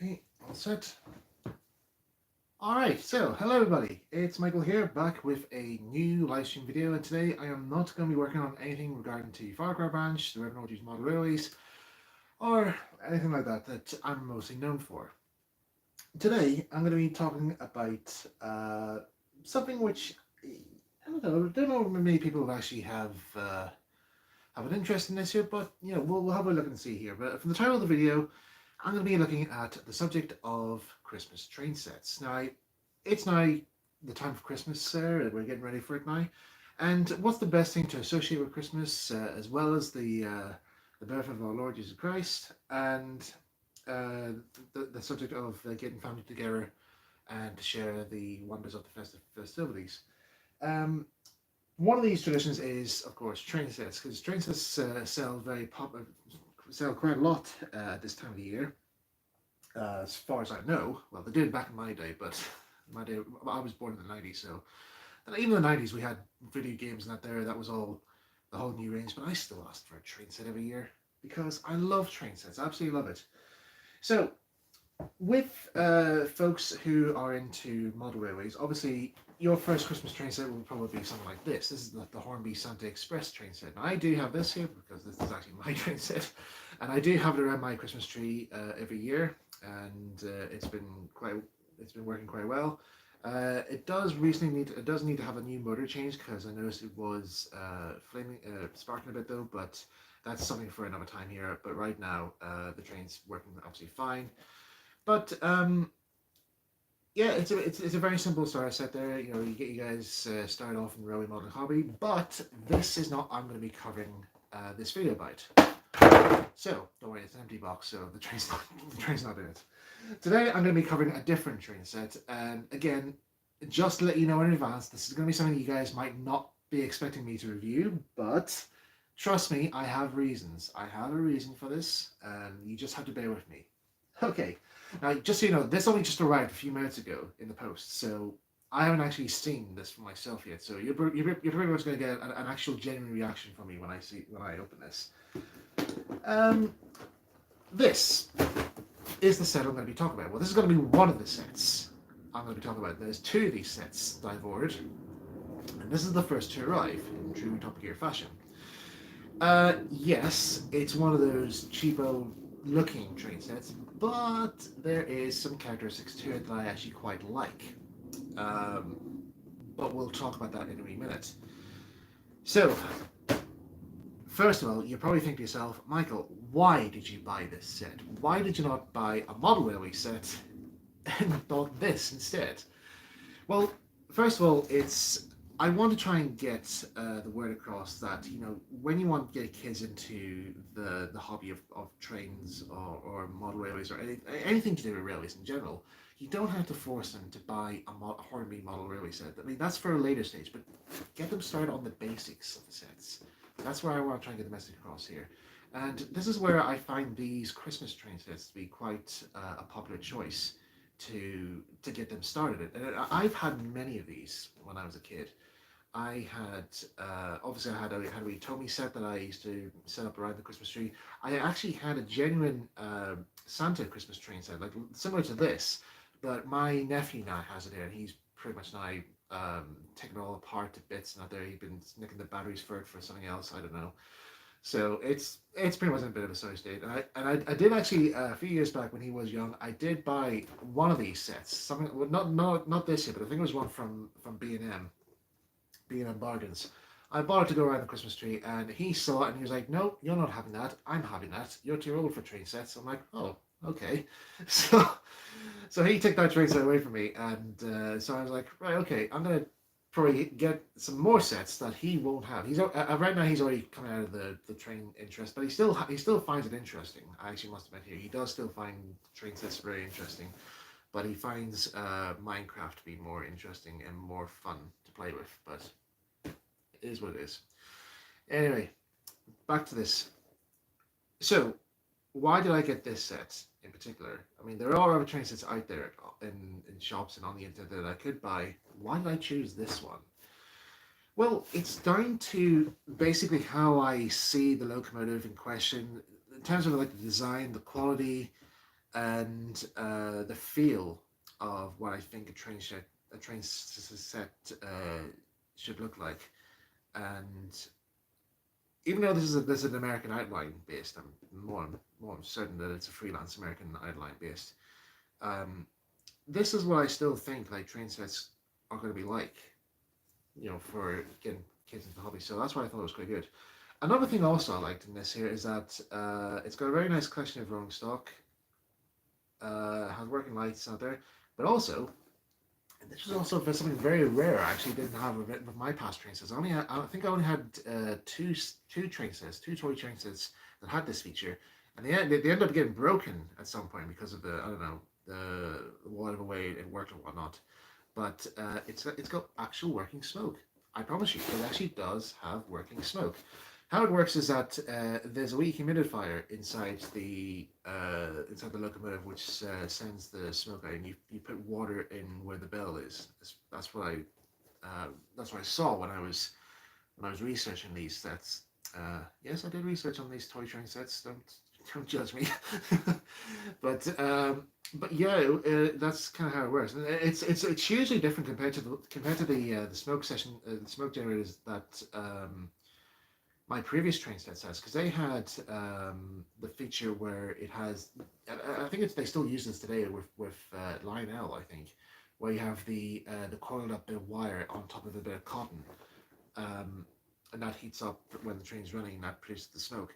Okay, all set. Alright, so hello everybody, it's Michael here, back with a new live stream video, and today I am not going to be working on anything regarding to Far Cry Branch, the Revenant Orgies Model Railways, or anything like that that I'm mostly known for. Today I'm going to be talking about something which, I don't know many people actually have an interest in this here, but we'll have a look and see here. But from the title of the video, I'm going to be looking at the subject of Christmas train sets. Now, it's now the time for Christmas, we're getting ready for it now. And what's the best thing to associate with Christmas, as well as the birth of our Lord Jesus Christ, and the subject of getting family together and to share the wonders of the festive festivities. Um, One of these traditions is, of course, train sets, because train sets sell very popular, sell quite a lot at this time of the year. As far as I know, well, they did back in my day, but my day, I was born in the '90s, so and even in the '90s we had video games and that was all the whole new range. But I still asked for a train set every year because I love train sets, I absolutely love it. So with folks who are into model railways, obviously your first Christmas train set will probably be something like this. This is the Hornby Santa Express train set. Now, I do have this here because this is actually my train set, and I do have it around my Christmas tree every year, and it's been working quite well. It does need to have a new motor change because I noticed it was sparking a bit though, but that's something for another time here. But right now, the train's working absolutely fine. But yeah, it's a very simple starter set there. You get you guys started off in the railway modeling hobby, but this is not I'm going to be covering this video about. So don't worry, it's an empty box, so the train's not in it. Today I'm going to be covering a different train set, and again, just to let you know in advance, this is going to be something you guys might not be expecting me to review, but trust me, I have reasons. I have a reason for this, and you just have to bear with me. Okay. Now, just so you know, this only just arrived a few minutes ago in the post, so I haven't actually seen this for myself yet. So you're pretty much going to get an actual genuine reaction from me when I open this. This is the set I'm going to be talking about. Well, this is going to be one of the sets I'm going to be talking about. There's two of these sets that I've ordered, and this is the first to arrive in true Top Gear fashion. Yes, it's one of those cheapo looking train sets, but there is some characteristics to it that I actually quite like. But we'll talk about that in a wee minute. So, first of all, you probably think to yourself, Michael, why did you buy this set? Why did you not buy a model railway set and bought this instead? Well, first of all, I want to try and get the word across that when you want to get kids into the hobby of trains or model railways or anything to do with railways in general, you don't have to force them to buy a Hornby model railway set. I mean, that's for a later stage, but get them started on the basics of the sets. That's where I want to try and get the message across here. And this is where I find these Christmas train sets to be quite a popular choice to get them started. And I've had many of these when I was a kid. I had obviously I had a wee Tomy set that I used to set up around the Christmas tree. I actually had a genuine Santa Christmas train set, like similar to this, but my nephew now has it here, and he's pretty much now taking it all apart to bits. Not there, he's been nicking the batteries for it for something else. I don't know. So it's pretty much in a bit of a sorry state. And I did actually a few years back when he was young, I did buy one of these sets. Something, well, not this year, but I think it was one from B&M Bargains. I bought it to go around the Christmas tree, and he saw it and he was like, "No, you're not having that. I'm having that. You're too old for train sets." I'm like, "Oh, okay." So he took that train set away from me, and so I was like, "Right, okay. I'm gonna probably get some more sets that he won't have." He's right now he's already coming out of the train interest, but he still finds it interesting. I actually must admit here, he does still find train sets very interesting, but he finds Minecraft to be more interesting and more fun to play with. But it is what it is. Anyway, back to this. So, why did I get this set in particular? I mean, there are other train sets out there in shops and on the internet that I could buy. Why did I choose this one? Well, it's down to basically how I see the locomotive in question in terms of like the design, the quality, and the feel of what I think a train set should look like. And even though this is an American outline based, I'm more certain that it's a freelance American outline based. Um, this is what I still think like train sets are going to be like, for getting kids into the hobby. So that's why I thought it was quite good. Another thing also I liked in this here is that it's got a very nice collection of rolling stock, has working lights out there, but also, and this was also something very rare. I actually didn't have with my past train sets. I think I only had two train sets, two toy train sets that had this feature, and they ended up getting broken at some point because of the I don't know the whatever way it worked or whatnot. But it's got actual working smoke. I promise you, it actually does have working smoke. How it works is that there's a wee humidifier inside the locomotive, which sends the smoke out, and you put water in where the bell is. That's what I saw when I was researching these sets. Yes, I did research on these toy train sets. Don't judge me. but but yeah, that's kind of how it works. And it's hugely different compared to the the smoke generators that my previous train sets has, because they had the feature where it has. I think they still use this today with Lionel. I think where you have the coiled up bit of wire on top of a bit of cotton, and that heats up when the train's running, and that produces the smoke.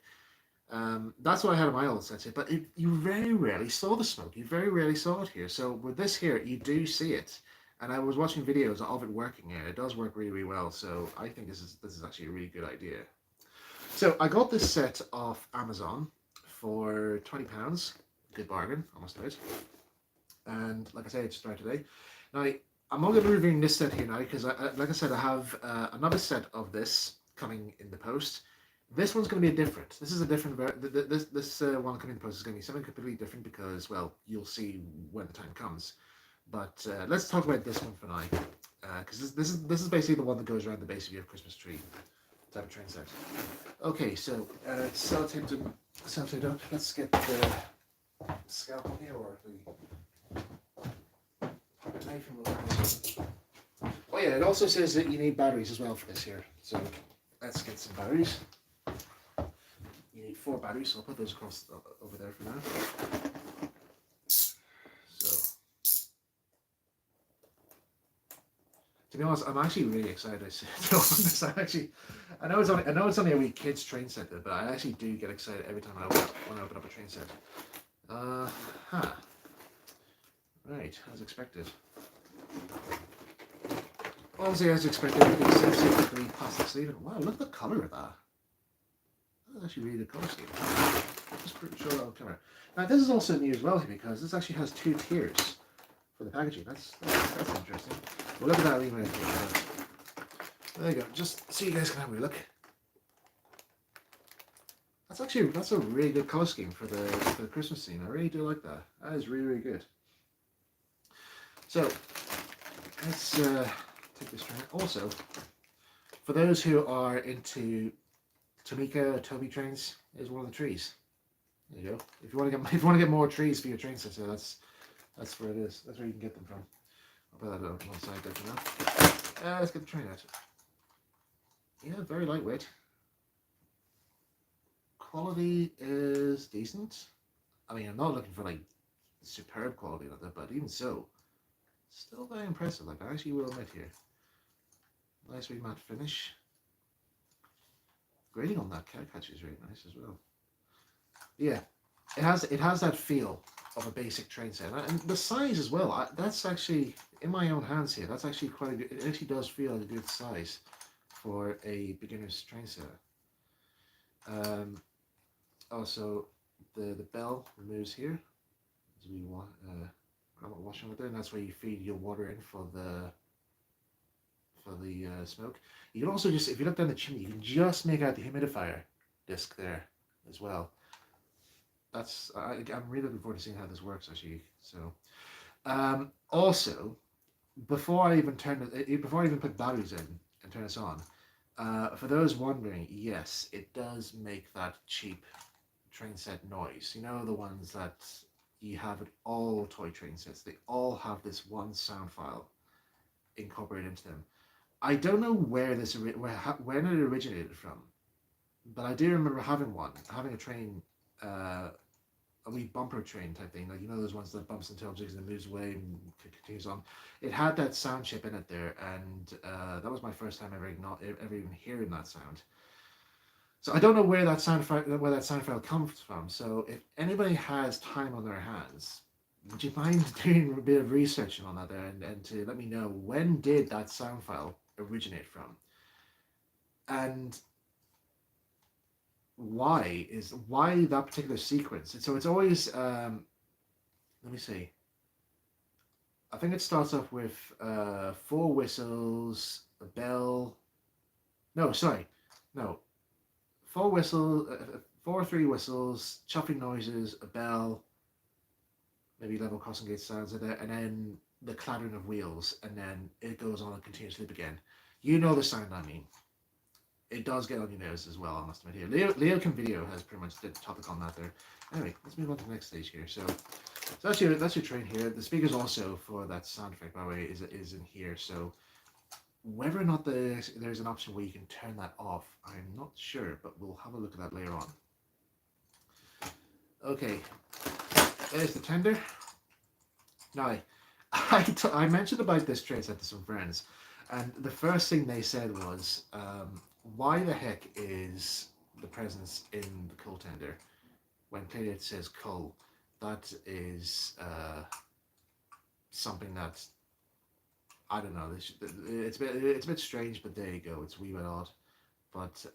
That's what I had in my old sets here, but you very rarely saw the smoke. You very rarely saw it here. So with this here, you do see it. And I was watching videos of it working here. It does work really, really well. So I think this is actually a really good idea. So I got this set off Amazon for £20. Good bargain, I must admit. And like I said, it's started today. Now, I'm not going to be reviewing this set here now because, like I said, I have another set of this coming in the post. This one's going to be different. This is a different. This one coming in the post is going to be something completely different because, well, you'll see when the time comes. But let's talk about this one for now, because this is basically the one that goes around the base of your Christmas tree type of train set. Okay, so sellotape up. Let's get the scalpel here or the pocket knife and we'll. Oh yeah, it also says that you need batteries as well for this here. So let's get some batteries. You need 4 batteries, so I'll put those across over there for now. So, to be honest, I'm actually really excited to open this. I know it's only a wee kids train set, but I actually do get excited every time I open up a train set. Right, as expected. Obviously, as expected, everything's sensitive plastic sleeve. Wow, look at the colour of that. That's actually really good colour scheme. Just show that on camera. Now, this is also new as well because this actually has 2 tiers for the packaging. That's interesting. We'll look at that anyway. There you go. Just so you guys can have a look. That's a really good colour scheme for the Christmas scene. I really do like that. That is really, really good. So let's take this train. Also, for those who are into Tomica or Toby trains, is one of the trees. There you go. If you want to get more trees for your train set, so that's where it is. That's where you can get them from. I'll put that on one side there for now. Let's get the train out. Yeah, very lightweight. Quality is decent. I mean, I'm not looking for like superb quality like that, but even so, still very impressive. Like I actually will admit here. Nice wee matte finish. Grading on that cow catch is really nice as well. Yeah, it has that feel of a basic train set, and the size as well. That's actually in my own hands here. That's actually quite a good. It actually does feel like a good size for a beginner's train set. Also, the bell removes here. As we want washing with it, and that's where you feed your water in for the smoke. You can also just, if you look down the chimney, you can just make out the humidifier disc there as well. I'm really looking forward to seeing how this works actually. So, also, before I even put batteries in and turn this on, for those wondering, yes, it does make that cheap train set noise. You know, the ones that you have it all toy train sets. They all have this one sound file incorporated into them. I don't know where when it originated from, but I do remember having a train, a wee bumper train type thing, like those ones that bumps into objects and moves away and continues on. It had that sound chip in it there, and that was my first time ever even hearing that sound. So I don't know where that sound file comes from. So if anybody has time on their hands, would you mind doing a bit of research on that there, and to let me know when did that sound file originate from, and why that particular sequence? So it's always let me see. I think it starts off with four whistles, a bell. No, sorry, no, four whistles, four three whistles, chopping noises, a bell, maybe level crossing gate sounds, and then the clattering of wheels, and then it goes on a continuous loop again. You know the sound I mean. It does get on your nerves as well, I must admit here. Leo Can Video has pretty much the topic on that there. Anyway, let's move on to the next stage here. So that's your train here. The speakers also for that sound effect, by the way, is in here. So whether or not there's an option where you can turn that off, I'm not sure, but we'll have a look at that later on. Okay, there's the tender. Now, I mentioned about this train set to some friends, and the first thing they said was, why the heck is the presence in the coal tender when clearly it says coal? That is something that, I don't know. It's a bit strange, but there you go. It's a wee bit odd, but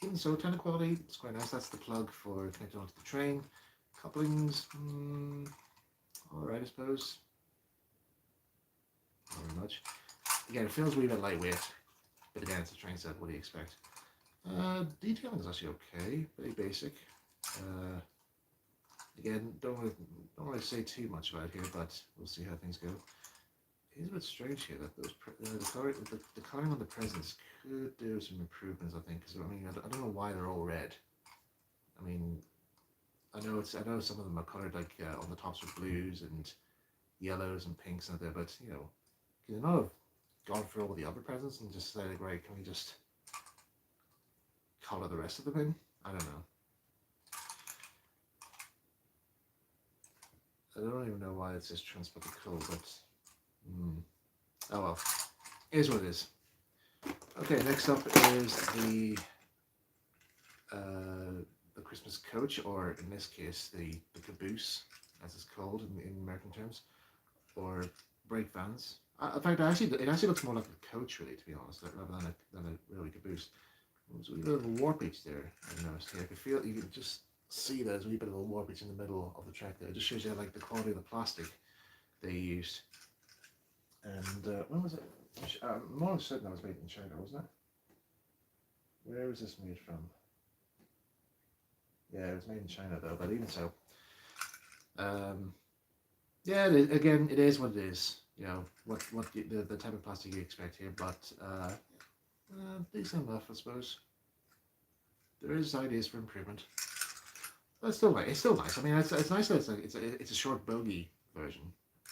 even so, tender quality, it's quite nice. That's the plug for connecting onto the train. Couplings, all right, I suppose. Not very much. Again, it feels a wee bit lightweight, but again, it's a train set. What do you expect? Detailing is actually okay, very basic. Again, don't really say too much about it here, but we'll see how things go. It is a bit strange here that the coloring on the presents could do some improvements, I think, because I mean I don't know why they're all red. I mean, I know some of them are colored like on the tops with blues and yellows and pinks and there, but can you not have gone through all the other presents and just say like, right, can we just color the rest of them in? I don't know. I don't even know why it says transport the coal, but oh well, it is what it is. Okay, next up is the Christmas coach, or in this case, the caboose, as it's called in American terms, or brake vans. In fact, it actually looks more like a coach, really, to be honest, rather than a really caboose. There's a wee bit of a warpage there, I've noticed here. You can just see there's a wee bit of a warpage in the middle of the track there. It just shows you like the quality of the plastic they used. And when was it? I'm more certain that was made in China, wasn't it? Where was this made from? Yeah, it was made in China though, but even so. Yeah, again, it is what it is. What the type of plastic you expect here, but decent enough, I suppose. There is ideas for improvement. But it's still nice. I mean, it's nice that it's a short bogey version.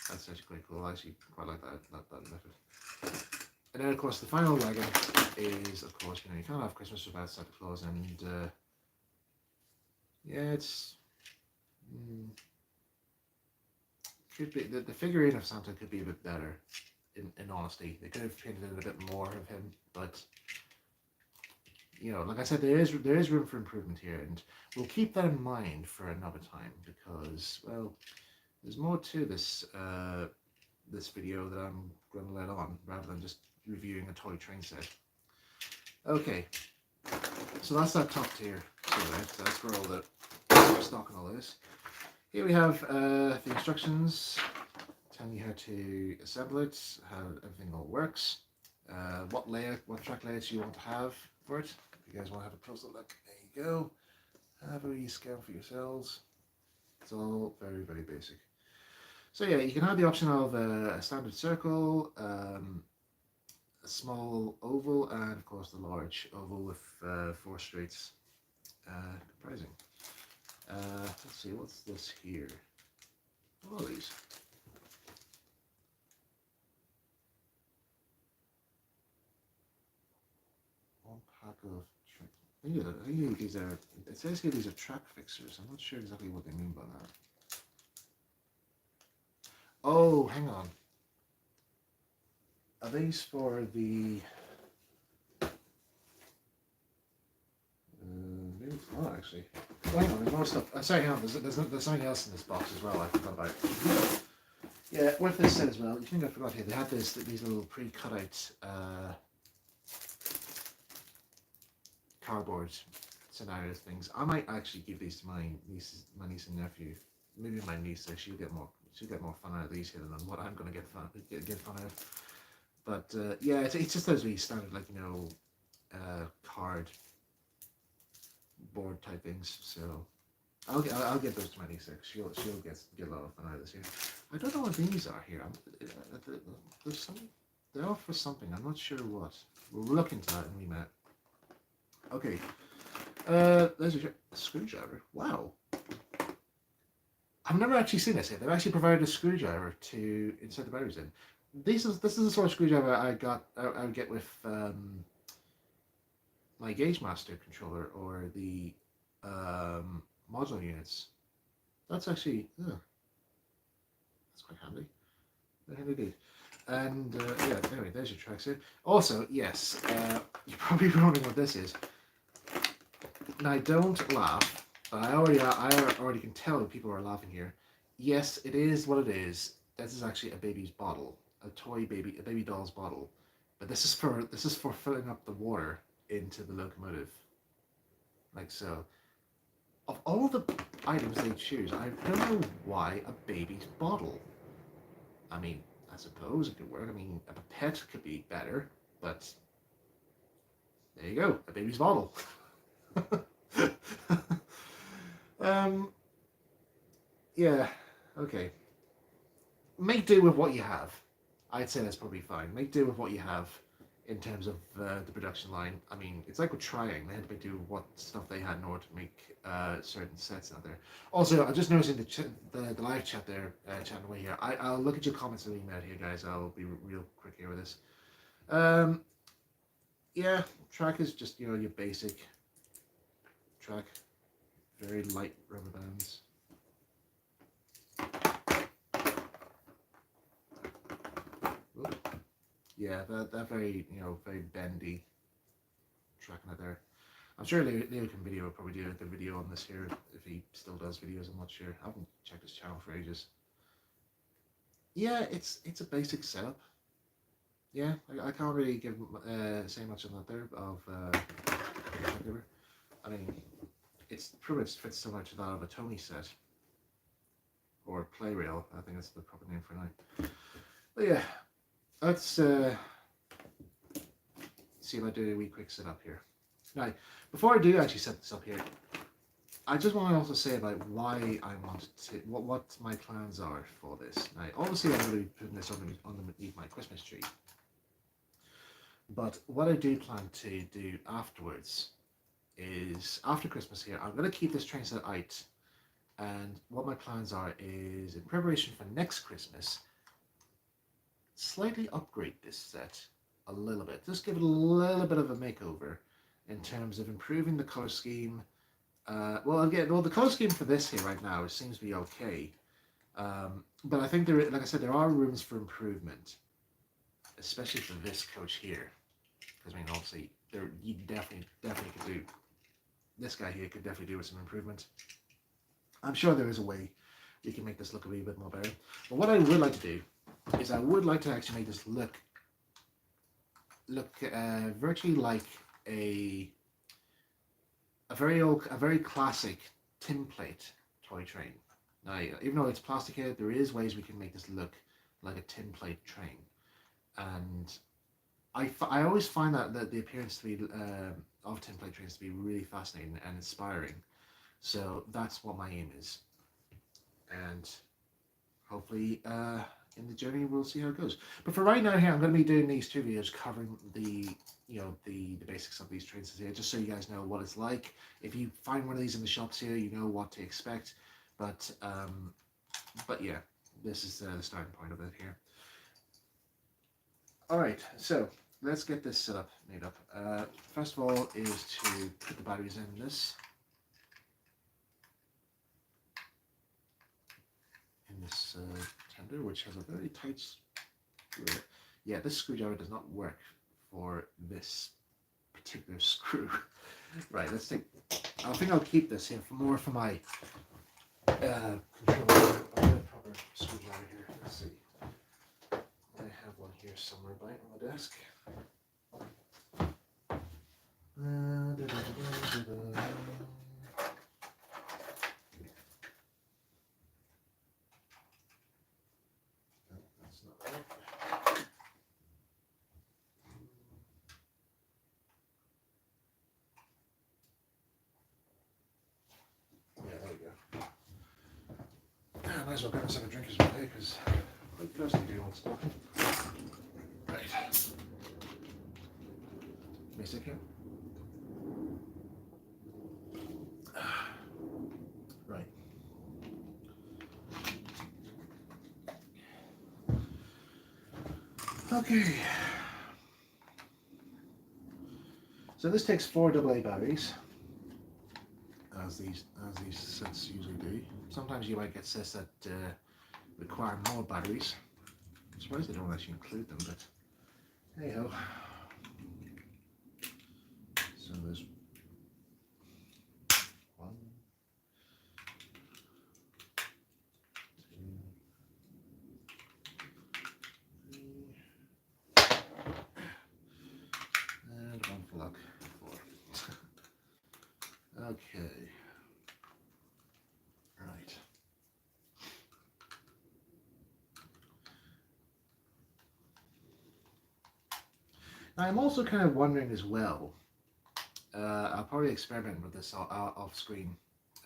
That's actually quite cool. I actually quite like that method. And then of course the final wagon is, of course, you can't have Christmas without Santa Claus, and yeah, it's could be the figurine of Santa could be a bit better. In honesty, they could have painted in a bit more of him, but like I said, there is room for improvement here, and we'll keep that in mind for another time, because, well, there's more to this this video that I'm going to let on, rather than just reviewing a toy train set. Okay, so that's that top tier. So that's where all the stock and all this. Here we have the instructions telling you how to assemble it, how everything all works, what track layouts you want to have for it. If you guys want to have a closer look, there you go. Have a wee scan for yourselves. It's all very, very basic. So yeah, you can have the option of a standard circle, a small oval, and of course the large oval with 4 straights comprising. Let's see, what's this here? What are these? One pack of track. I think these are. It says here these are track fixers. I'm not sure exactly what they mean by that. Oh, hang on. Are these for the? Maybe it's not actually. Oh, hang on, there's more stuff. Sorry, hang on. There's something else in this box as well. I forgot about. Yeah, what this said as well. You think I forgot here? They had these little pre-cut out cardboard scenarios things. I might actually give these to my niece and nephew. Maybe my niece, so she'll get more fun out of these here than what I'm gonna get fun out of. But yeah, it's just those wee standard card board type things. So I'll get those to my niece. She'll get a lot of fun out of this here. I don't know what these are here. There's something. They're all for something. I'm not sure what. We'll look into that in a minute. Okay. There's a screwdriver. Wow. I've never actually seen this here. They've actually provided a screwdriver to insert the batteries in. This is the sort of screwdriver I would get with my Gauge Master controller or the modular units. That's actually that's quite handy. Very handy indeed. And yeah, anyway, there's your tracks here. Also, yes, you're probably wondering what this is. Now, don't laugh. But I already can tell that people are laughing here. Yes, it is what it is. This is actually a baby's bottle, a baby doll's bottle. But this is for filling up the water into the locomotive, like so. Of all the items they choose, I don't know why a baby's bottle. I mean, I suppose it could work. I mean, a pipette could be better, but there you go, a baby's bottle. Yeah, okay. Make do with what you have. I'd say that's probably fine. Make do with what you have in terms of the production line. I mean, it's like with Trying. They had to make do with what stuff they had in order to make certain sets out there. Also, I just noticed in the live chat there, chatting away here, I'll look at your comments and email here, guys. I'll be real quick here with this. Yeah, track is just, your basic track. Very light rubber bands. Yeah, that very, very bendy tracking out there. I'm sure Leo can video will probably do a good video on this here if he still does videos. I'm not sure. I haven't checked his channel for ages. Yeah, it's a basic setup. Yeah, I can't really say much on that there of I mean, it's pretty much fits similar to that of a Tony set or play rail. I think that's the proper name for now. But yeah, let's see if I do a wee quick setup here. Now, before I do actually set this up here, I just want to also say about why I want to, what my plans are for this. Now, obviously I'm going to be putting this underneath my Christmas tree. But what I do plan to do afterwards is, after Christmas here, I'm going to keep this train set out. And what my plans are is, in preparation for next Christmas, slightly upgrade this set a little bit. Just give it a little bit of a makeover in terms of improving the color scheme. The color scheme for this here right now seems to be okay. But I think like I said, there are rooms for improvement, especially for this coach here. Because I mean, obviously, you definitely could do. This guy here could definitely do with some improvement. I'm sure there is a way we can make this look a wee bit more better. But what I would like to do is I would like to actually make this look virtually like a very classic tin plate toy train. Now, even though it's plastic here, there is ways we can make this look like a tin plate train. And I always find that the appearance to be of tin plate trains to be really fascinating and inspiring. So that's what my aim is. And hopefully in the journey we'll see how it goes. But for right now here, I'm going to be doing these two videos covering the the basics of these trains here, just so you guys know what it's like. If you find one of these in the shops here, you know what to expect. But yeah, this is the starting point of it here. All right, so let's get this set up, made up. First of all is to put the batteries in this. Tender, which has a very tight screw. Yeah, this screwdriver does not work for this particular screw. Right, let's take. I think I'll keep this here for more for my controller. I'll get a proper screwdriver here. Let's see. I have one here somewhere by on the desk. That's not right. Yeah, there we go. I might as well grab myself a drink as well, because I'm thirsty doing all this talking. Right. Basic here. Right. Okay. So this takes 4 AA batteries, as these sets usually do. Sometimes you might get sets that require more batteries. I'm surprised they don't actually include them, but hey ho. So there's 1, 2, 3, and 1 for luck, 4. Okay. Right. Now I'm also kind of wondering as well, I'll probably experiment with this off screen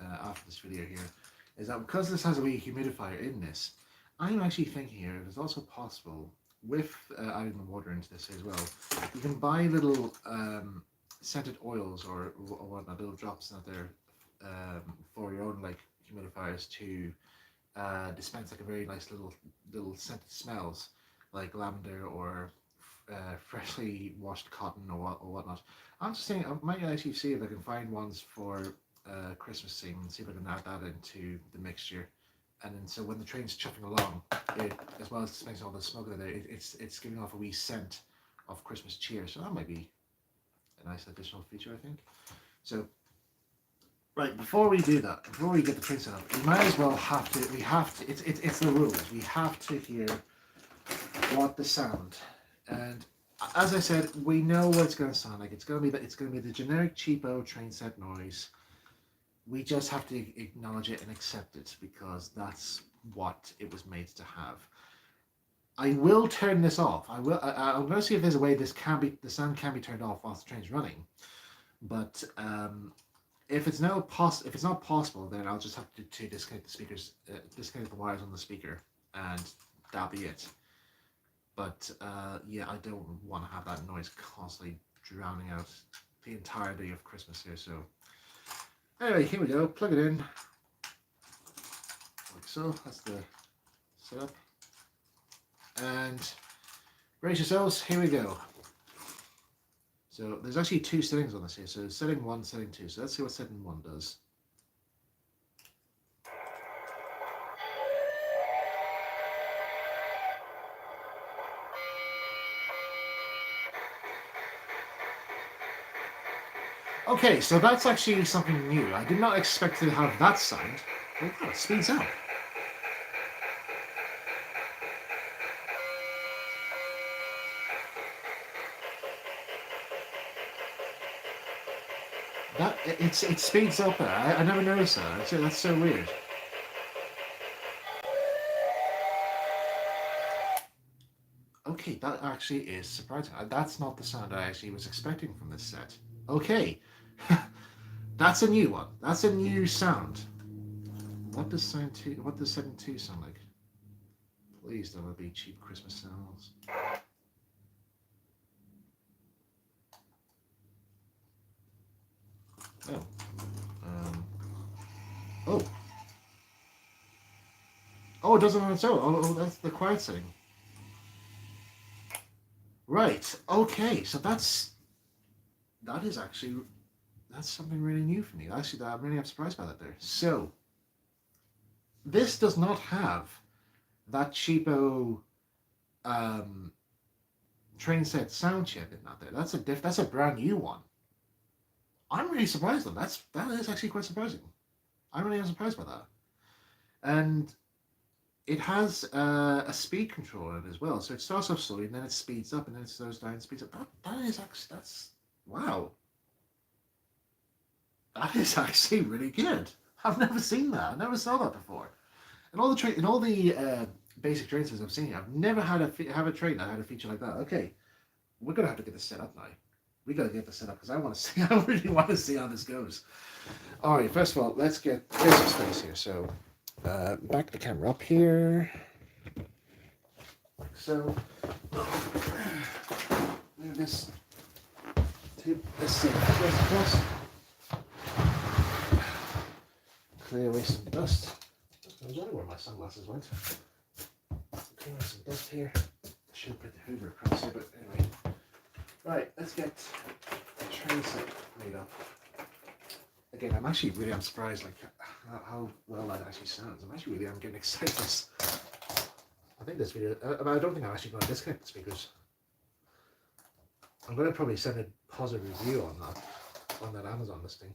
after this video here, is that because this has a wee humidifier in this, I'm actually thinking here if it's also possible, with adding the water into this as well, you can buy little scented oils or whatnot, little drops out there for your own like humidifiers to dispense like a very nice little scented smells like lavender or freshly washed cotton or whatnot. I'm just saying I might actually see if I can find ones for Christmas theme and see if I can add that into the mixture. And then so when the train's chuffing along, it, as well as dispensing all the smoke out of there, it's giving off a wee scent of Christmas cheer. So that might be a nice additional feature, I think. So, right, before we do that, before we get the train set up, we might as well it's the rules. We have to hear what the sound. And as I said, we know what it's going to sound like. It's going to be the generic cheapo train set noise. We just have to acknowledge it and accept it because that's what it was made to have. I will turn this off. I'm going to see if there's a way the sound can be turned off whilst the train's running. But if it's not possible, then I'll just have to disconnect the speakers, disconnect the wires on the speaker, and that'll be it. But yeah, I don't want to have that noise constantly drowning out the entirety of Christmas here. So anyway, here we go. Plug it in like so. That's the setup. And brace yourselves. Here we go. So there's actually 2 settings on this here. So setting 1, setting 2. So let's see what setting 1 does. Okay, so that's actually something new. I did not expect to have that sound. Oh, it speeds up. It speeds up. I never noticed that. That's so weird. Okay, that actually is surprising. That's not the sound I actually was expecting from this set. Okay. That's a new one. That's a new sound. What does setting 2 sound like? Please don't be cheap Christmas sounds. Oh. Um, oh. Oh, it does it on its own. Oh, that's the quiet setting. Right. Okay. So that is actually that's something really new for me. Actually, that I'm really surprised by that there. So this does not have that cheapo um, train set sound chip in that there. That's a brand new one. I'm really surprised though. That is actually quite surprising. I really am surprised by that. And it has a speed control in it as well. So it starts off slowly and then it speeds up and then it slows down and speeds up. That is actually that's wow. That is actually really good. I've never seen that. I never saw that before. In all the basic train systems I've seen, I've never had have a train that had a feature like that. Okay, we're gonna have to get this set up now. We gotta get this set up because I want to see. I really want to see how this goes. All right, first of all, let's get here's some space here. So, back the camera up here, like so. Move this this thing across. Clear away some dust. I was wondering where my sunglasses went. Clear away some dust here. I should put the Hoover across here, but anyway. Right, let's get the train set made up. Again, I'm surprised like how well that actually sounds. I'm getting excited. I think this video, I don't think I'm actually going to disconnect the speakers. I'm going to probably send a positive review on that Amazon listing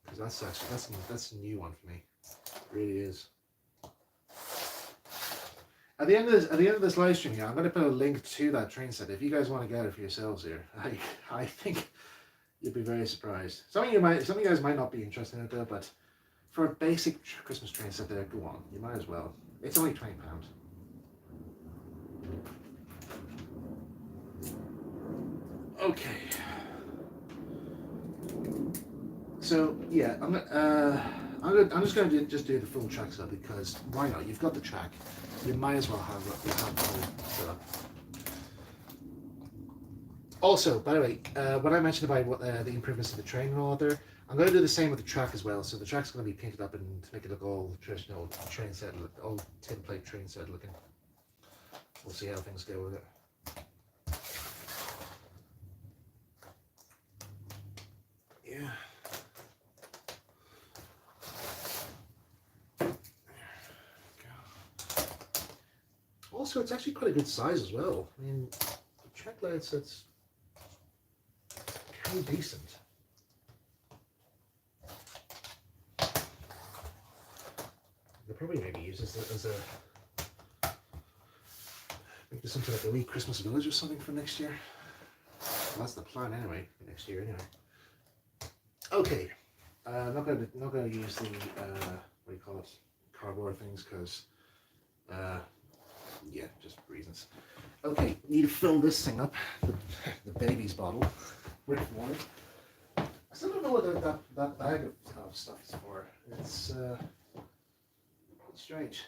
because that's a new one for me. It really is. At the end of this live stream here, I'm going to put a link to that train set. If you guys want to get it for yourselves here, I think you'd be very surprised. Some of you guys might not be interested in it though, but for a basic Christmas train set there, go on, you might as well. It's only £20. Okay. So yeah, I'm just going to just do the full track setup because why not? You've got the track. You might as well have the whole setup. Also, by the way, when I mentioned about what the improvements to the train and all there, I'm going to do the same with the track as well. So the track's going to be painted up and to make it look all traditional train set, all tin plate train set looking. We'll see how things go with it. Yeah. Also, it's actually quite a good size as well. I mean, the track layout set's kind of decent. They'll probably maybe use this as a make this into like a wee Christmas village or something for next year. Well, that's the plan anyway. For next year anyway. Okay, not gonna use the what do you call it, cardboard things because yeah, just reasons. Okay, need to fill this thing up, the baby's bottle with water. I still don't know what that bag of stuff is for. It's strange.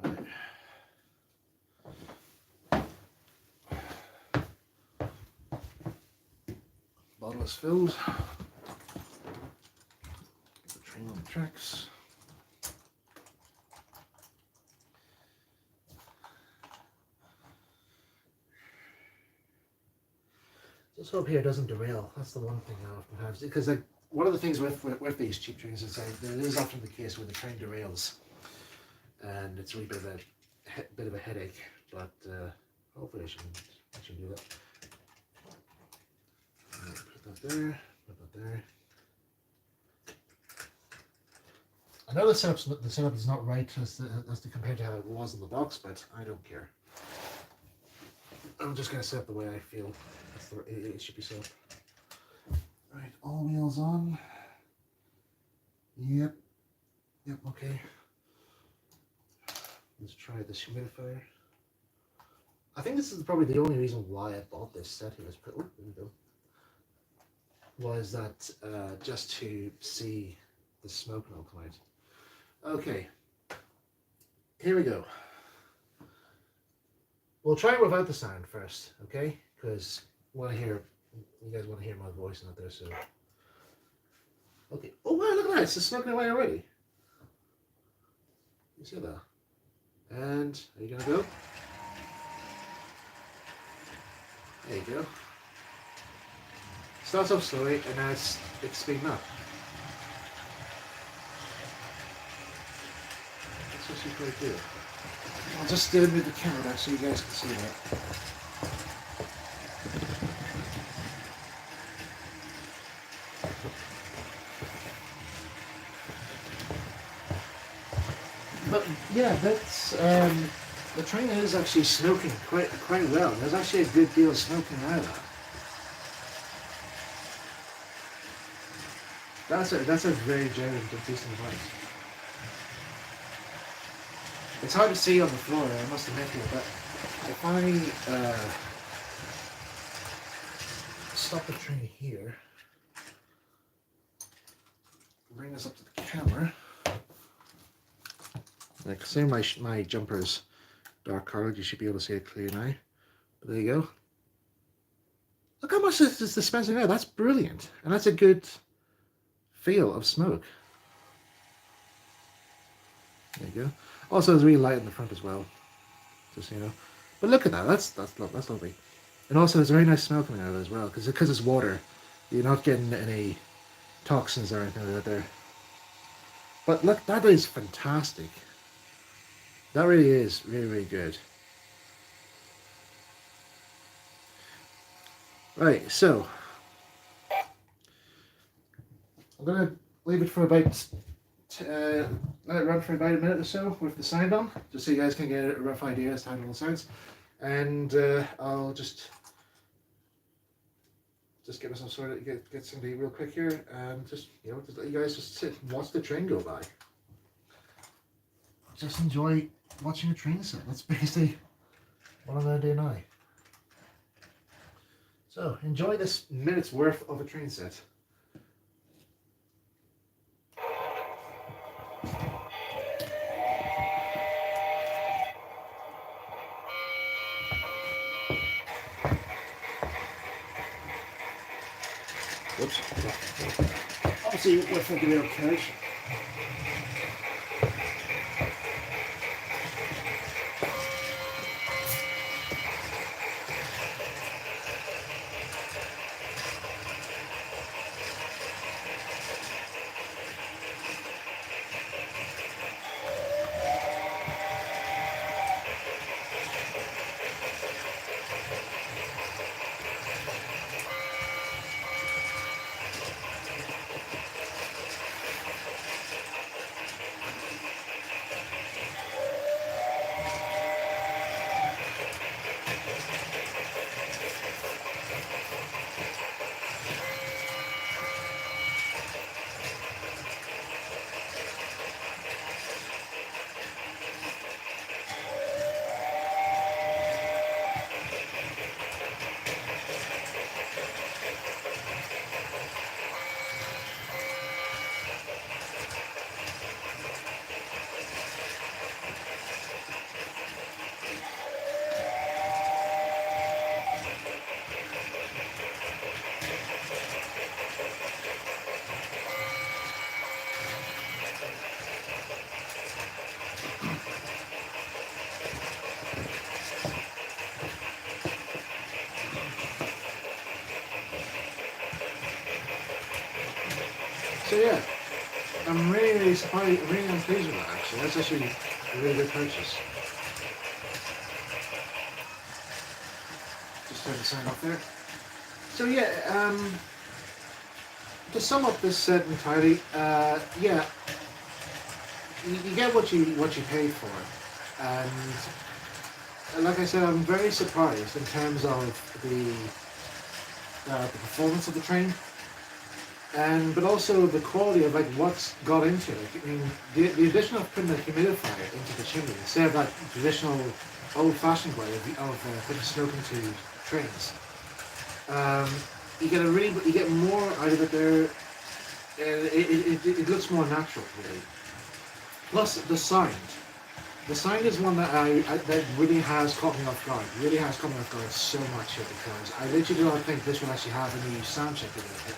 Right. Bottle is filled. Get the train on the tracks. Just hope here it doesn't derail. That's the one thing I often have, because like one of the things with these cheap trains is that there is often the case where the train derails, and it's a wee bit of a headache. But hopefully I shouldn't do that. Put that there. Put that there. I know the setup is not right as to compared to how it was in the box, but I don't care. I'm just going to set up the way I feel it should be set up. Right, all wheels on. Yep, okay. Let's try this humidifier. I think this is probably the only reason why I bought this set here. Oh, there we go. was that just to see the smoke and all come out. Okay, here we go. We'll try it without the sound first, okay? Because you guys want to hear my voice out there, so. Okay. Oh wow, look at that! It's smoking away already. You see that? And are you gonna go? There you go. Starts off slowly, and now it's speeding up. That's actually pretty cool. I'll just move the camera back so you guys can see that. But yeah, that's the train is actually smoking quite well. There's actually a good deal of smoking out of that. That's a very genuine, decent voice. It's hard to see on the floor, I must admit to you, but if I stop the train here, bring this up to the camera. Like, say my jumper's dark coloured, you should be able to see it clear now. But there you go. Look how much this is dispensing out. That's brilliant, and that's a good feel of smoke. There you go. Also, there's really light in the front as well, just so you know. But look at that. That's lovely. And also, there's a very nice smell coming out of it as well, because it's water. You're not getting any toxins or anything like that there. But look, that is fantastic. That really is really good. Right, so I'm gonna leave it for about let it run for about a minute or so with the sound on, just so you guys can get a rough idea as to how it all sounds. And I'll just get myself sorted, get somebody real quick here, and just just let you guys just sit and watch the train go by. Just enjoy watching a train set. That's basically what I'm going to do now. So enjoy this minute's worth of a train set. Whoops. Obviously, we're thinking real carriage. So yeah, I'm really surprised, really pleased with that actually. That's actually a really good purchase. Just turn the sound off there. So yeah, to sum up this set entirely, yeah, you get what you pay for, and like I said, I'm very surprised in terms of the performance of the train. But also the quality of like what's got into it. I mean, the addition of putting a humidifier into the chimney instead of that traditional old-fashioned way of putting smoke into trains. you get more out of it there. It looks more natural, really. Plus the sound. The sound is one that that really has caught me off guard. Really has caught me off guard so much here because I literally do not think this will actually have any sound check in it,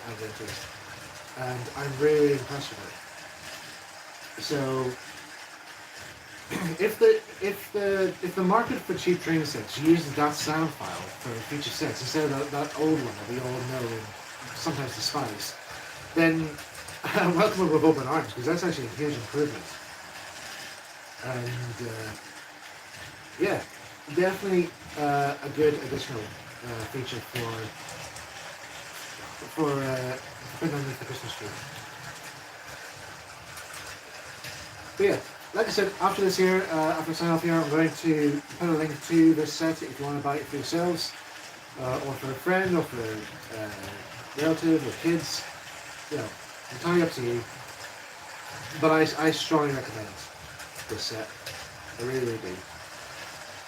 and I'm really impressed with it. So if the market for cheap training sets uses that sound file for future sets instead of that old one that we all know and sometimes despise, then welcome with open arms because that's actually a huge improvement. And yeah, definitely a good additional feature for putting underneath the Christmas tree. But yeah, like I said, after this here, after I sign off here, I'm going to put a link to this set if you want to buy it for yourselves, or for a friend, or for a relative, or kids. You know, entirely up to you. But I strongly recommend this set. I really, really do.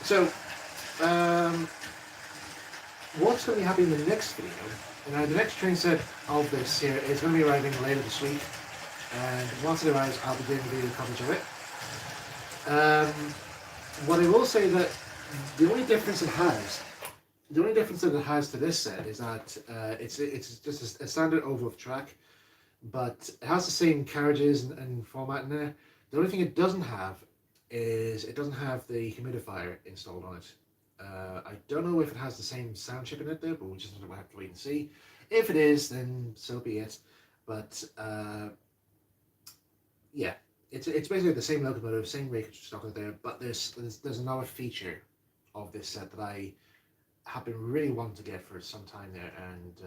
So, what's going to be happening in the next video? Now, the next train set of this here is going to be arriving later this week. And once it arrives, I'll be doing a video coverage of it. What I will say that the only difference it has to this set is that it's just a standard oval track, but it has the same carriages and format in there. The only thing it doesn't have is it doesn't have the humidifier installed on it. I don't know if it has the same sound chip in it there, but we just have to wait and see. If it is, then so be it. But yeah, it's basically the same locomotive, same rake stock there, but there's another feature of this set that I have been really wanting to get for some time there, and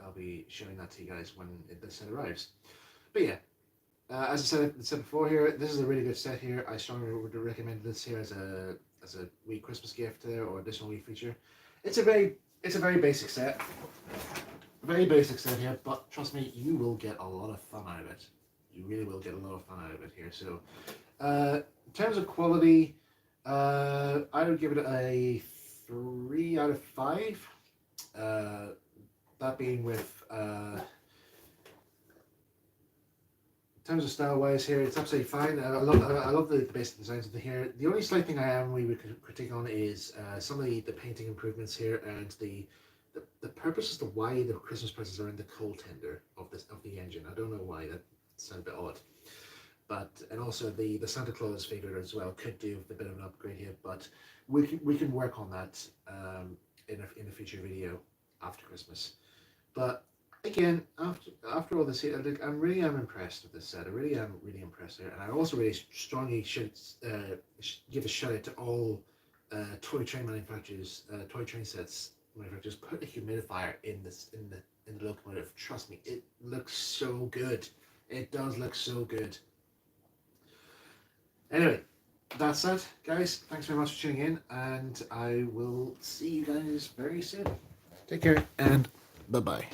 I'll be showing that to you guys when this set arrives. But yeah, as I said before here, this is a really good set here. I strongly would recommend this here as a wee Christmas gift there or additional wee feature. It's a very basic set, here, but trust me, you will get a lot of fun out of it. You really will get a lot of fun out of it here. So, in terms of quality, I would give it a 3 out of 5. That being with in terms of style wise here, it's absolutely fine. I love the basic designs of the here. The only slight thing I am we would critique on is some of the painting improvements here and the purpose as to why the Christmas presents are in the coal tender of the engine. I don't know why. That sounds a bit odd. But and also the Santa Claus figure as well could do with a bit of an upgrade here, but we can work on that in a future video after Christmas. But again, after all this here, I'm really impressed with this set. I really am really impressed here, and I also really strongly should give a shout out to all toy train manufacturers, toy train sets manufacturers. Put a humidifier in the locomotive. Trust me, it looks so good. It does look so good. Anyway, that's it, guys. Thanks very much for tuning in, and I will see you guys very soon. Take care, and bye-bye.